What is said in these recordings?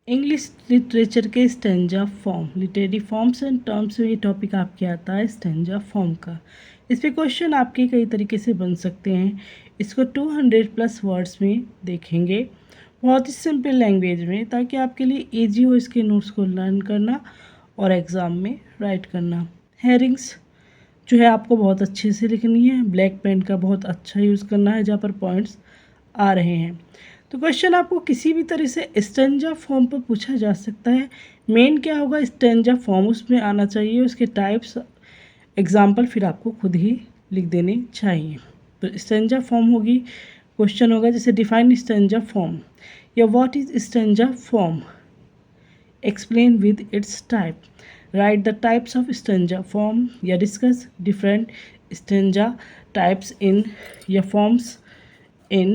English literature के stanza form, literary forms and terms में ये टॉपिक आपके आता है स्टेंजा फॉर्म का। इस पे क्वेश्चन आपके कई तरीके से बन सकते हैं। इसको 200+ वर्ड्स में देखेंगे, बहुत ही सिंपल लैंग्वेज में, ताकि आपके लिए ईजी हो इसके नोट्स को लर्न करना और एग्ज़ाम में राइट करना। हेरिंग्स जो है आपको बहुत अच्छे से लिखनी है। ब्लैक पेन का बहुत अच्छा यूज़ करना है जहाँ पर पॉइंट्स आ रहे हैं। तो क्वेश्चन आपको किसी भी तरह से स्टेंजा फॉर्म पर पूछा जा सकता है। मेन क्या होगा, स्टेंजा फॉर्म उसमें आना चाहिए, उसके टाइप्स, एग्जाम्पल फिर आपको खुद ही लिख देने चाहिए। तो स्टेंजा फॉर्म होगी, क्वेश्चन होगा जैसे डिफाइन स्टेंजा फॉर्म या what is stanza form, explain with its type, write the types of stanza form या discuss different stanza types in या forms in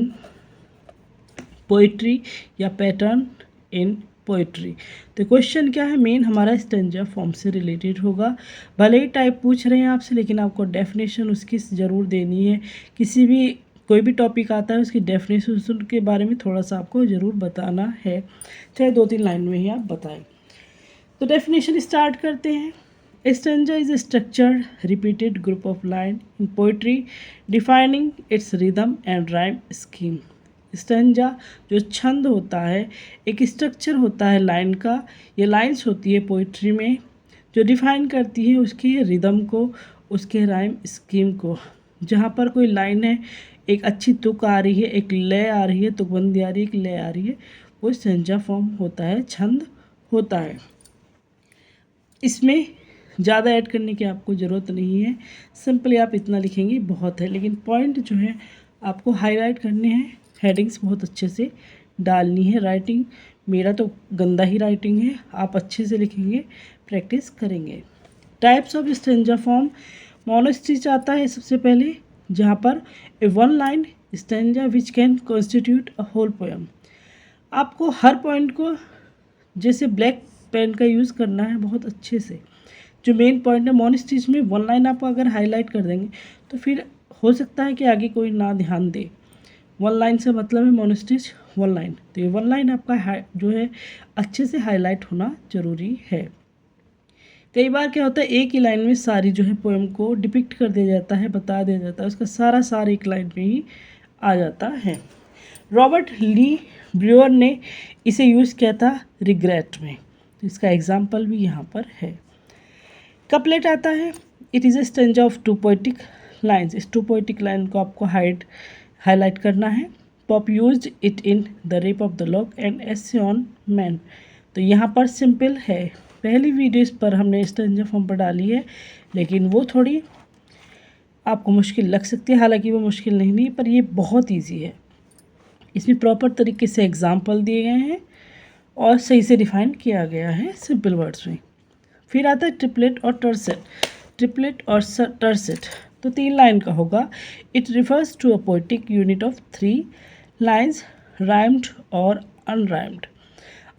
poetry या pattern in पोइट्री। तो question क्या है, मेन हमारा स्टेंजा फॉर्म से related होगा। भले ही टाइप पूछ रहे हैं आपसे, लेकिन आपको डेफिनेशन उसकी ज़रूर देनी है। किसी भी कोई भी टॉपिक आता है उसकी डेफिनेशन के बारे में थोड़ा सा आपको ज़रूर बताना है, चाहे 2-3 लाइन में ही आप बताएं। तो डेफिनेशन स्टार्ट करते हैं। Stanza is a structured repeated group of line in poetry defining it's rhythm and rhyme scheme. Stanza जो छंद होता है, एक स्ट्रक्चर होता है लाइन का, ये लाइंस होती है पोइट्री में जो डिफाइन करती है उसके रिदम को, उसके राइम स्कीम को। जहाँ पर कोई लाइन है, एक अच्छी तुक आ रही है, एक लय आ रही है, तुकबंदी आ रही है, एक लय आ रही है, वो स्टेंजा फॉर्म होता है, छंद होता है। इसमें ज़्यादा ऐड करने की आपको ज़रूरत नहीं है, सिंपली आप इतना लिखेंगे बहुत है। लेकिन पॉइंट जो है आपको हाईलाइट करने हैं, हेडिंग्स बहुत अच्छे से डालनी है। राइटिंग मेरा तो गंदा ही राइटिंग है, आप अच्छे से लिखेंगे, प्रैक्टिस करेंगे। Types of stanza form, monostich आता है सबसे पहले, जहाँ पर a one line stanza which can constitute a whole poem. आपको हर पॉइंट को जैसे ब्लैक पेन का यूज़ करना है बहुत अच्छे से। जो मेन पॉइंट है मोनोस्टिच में, वन लाइन आप अगर हाईलाइट कर देंगे तो फिर हो सकता है कि आगे कोई ना ध्यान दे। वन लाइन से मतलब है मोनोस्टिच वन लाइन, तो ये वन लाइन आपका जो है अच्छे से हाईलाइट होना ज़रूरी है। कई बार क्या होता है, एक ही लाइन में सारी जो है पोएम को डिपिक्ट कर दिया जाता है, बता दिया जाता है, उसका सारा सार एक लाइन में ही आ जाता है। रॉबर्ट ली ब्रूअर ने इसे यूज़ किया था रिग्रेट में, तो इसका एग्जाम्पल भी यहाँ पर है। कपलेट आता है, it is a stanza of 2 poetic lines. इस 2 पोइटिक लाइन को आपको हाईलाइट करना है। Pop used it in the rape of the lock and essay on man. तो यहाँ पर सिंपल है, पहली वीडियोस पर हमने स्टेंजा फॉर्म पर डाली है, लेकिन वो थोड़ी आपको मुश्किल लग सकती है, हालांकि वो मुश्किल नहीं, पर ये बहुत ईजी है। इसमें प्रॉपर तरीके से एग्जाम्पल दिए गए हैं और सही से डिफाइन किया गया है सिंपल वर्ड्स में। फिर आता है ट्रिपलेट और टर्सेट। ट्रिपलेट और टर्सेट तो 3 लाइन का होगा। It refers to a poetic unit of 3 lines rhymed और अनराइम्ड।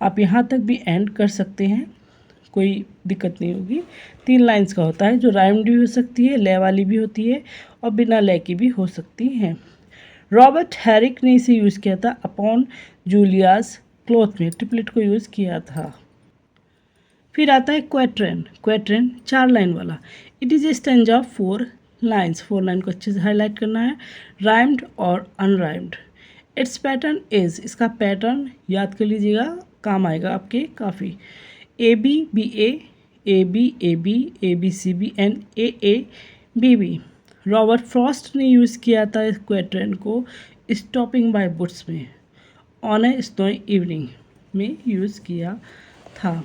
आप यहाँ तक भी एंड कर सकते हैं, कोई दिक्कत नहीं होगी। 3 लाइन्स का होता है, जो राइम्ड भी हो सकती है, लय वाली भी होती है और बिना लय की भी हो सकती हैं। रॉबर्ट हैरिक ने इसे यूज़ किया था अपॉन जूलियास क्लॉथ में, ट्रिपलेट को यूज़ किया था। फिर आता है क्वेट्रेन। क्वेट्रेन 4 लाइन वाला। It is a stanza of 4 lines. 4 line को अच्छे से हाईलाइट करना है, राइम्ड और अनराइम्ड। इट्स पैटर्न इज़, इसका पैटर्न याद कर लीजिएगा, काम आएगा आपके काफ़ी। A B B A B A B A B C B and A B B. Robert Frost ने यूज़ किया था इस क्वेट्रेन को स्टॉपिंग बाय बुट्स में, ऑन ए स्नोई इवनिंग में यूज़ किया था।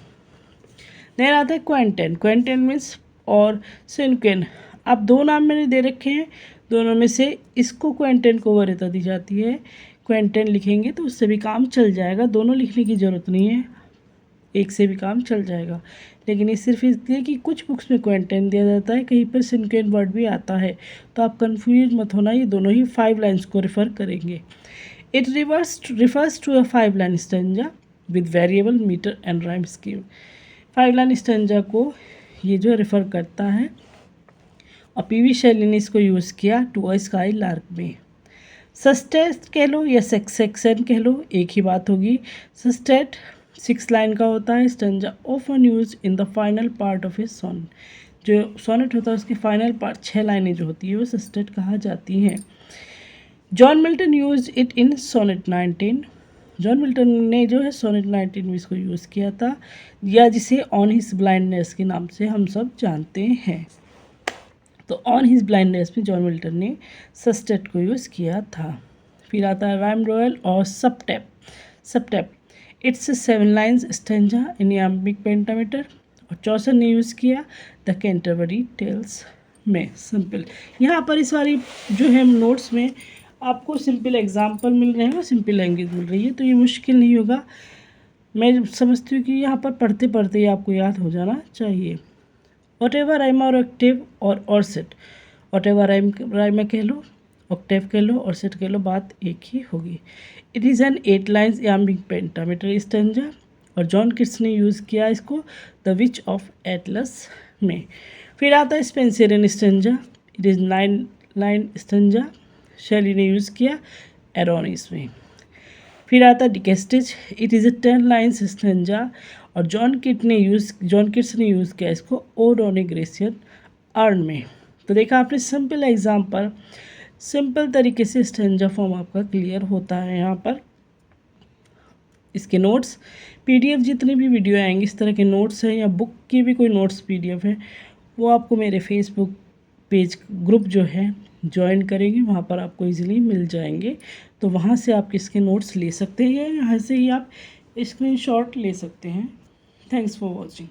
देन आता है क्वेंटेन। क्वेंटेन मीन्स और सिनक्वेन। आप 2 नाम मैंने दे रखे हैं, दोनों में से इसको क्वेंटेन को वरीयता दी जाती है। क्वेंटेन लिखेंगे तो उससे भी काम चल जाएगा, दोनों लिखने की ज़रूरत नहीं है, एक से भी काम चल जाएगा। लेकिन ये सिर्फ इसलिए कि कुछ बुक्स में क्वेंटेन दिया जाता है, कहीं पर सिनक्वेन वर्ड भी आता है, तो आप कन्फ्यूज मत होना, ये दोनों ही 5 लाइन्स को रेफर करेंगे। It refers to a 5 line stanza with variable metre and rhyme scheme. 5 line stanza को ये जो रेफ़र करता है, और पीवी शैली ने इसको यूज़ किया टू अ स्काई लार्क में। सस्टेट कह लो या सेक्शन कह लो, एक ही बात होगी। सस्टेट 6 लाइन का होता है। Stanza often use in the final part of a sonnet, जो सोनेट होता है उसकी फाइनल पार्ट 6 लाइनें जो होती है वो सेस्टेट कहा जाती हैं। John Milton use it in sonnet 19, John Milton ने जो है सोनेट 19 में इसको यूज़ किया था, या जिसे ऑन हिज ब्लाइंडनेस के नाम से हम सब जानते हैं। तो ऑन हिज ब्लाइंडनेस में जॉन मिल्टन ने सेस्टेट को यूज़ किया था। फिर आता है राइम रॉयल और septet. Septet it's 7 lines stanza in iambic pentameter, और चौसर ने यूज़ किया द कैंटरबरी टेल्स में। सिंपल, यहाँ पर इस वाली जो है नोट्स में आपको सिंपल एग्जाम्पल मिल रहे हैं और सिंपल लैंग्वेज मिल रही है, तो ये मुश्किल नहीं होगा। मैं समझती हूँ कि यहाँ पर पढ़ते पढ़ते ही आपको याद हो जाना चाहिए। वॉट एवर राइम और ऑक्टेव और सेट, वॉट एवर राइम कह लो, ऑक्टेव कह लो और सेट कह लो, बात एक ही होगी। It is an 8 lines iambic pentameter stanza, और जॉन किट्स ने यूज़ किया इसको द विच ऑफ एटलस में। फिर आता है Spenserian stanza, it is 9 line stanza, शैली ने यूज़ किया एरोनिस में। फिर आता है डिकेस्टिज, इट इज़ 10 लाइन्स स्टेंजा, और जॉन किट्स ने यूज़ किया इसको ओडोनिग्रेसियन अर्न में। तो देखा आपने सिंपल एग्जाम्पल, सिंपल तरीके से स्टेंजा फॉर्म आपका क्लियर होता है। यहाँ पर इसके नोट्स पीडीएफ जितने भी वीडियो आएंगे इस तरह के नोट्स हैं, या बुक की भी कोई नोट्स पीडीएफ है, वो आपको मेरे फेसबुक पेज ग्रुप जो है ज्वाइन करेंगे, वहाँ पर आपको इजीली मिल जाएंगे। तो वहाँ से आप इसके नोट्स ले सकते हैं, यहाँ से ही आप स्क्रीनशॉट ले सकते हैं। Thanks for watching.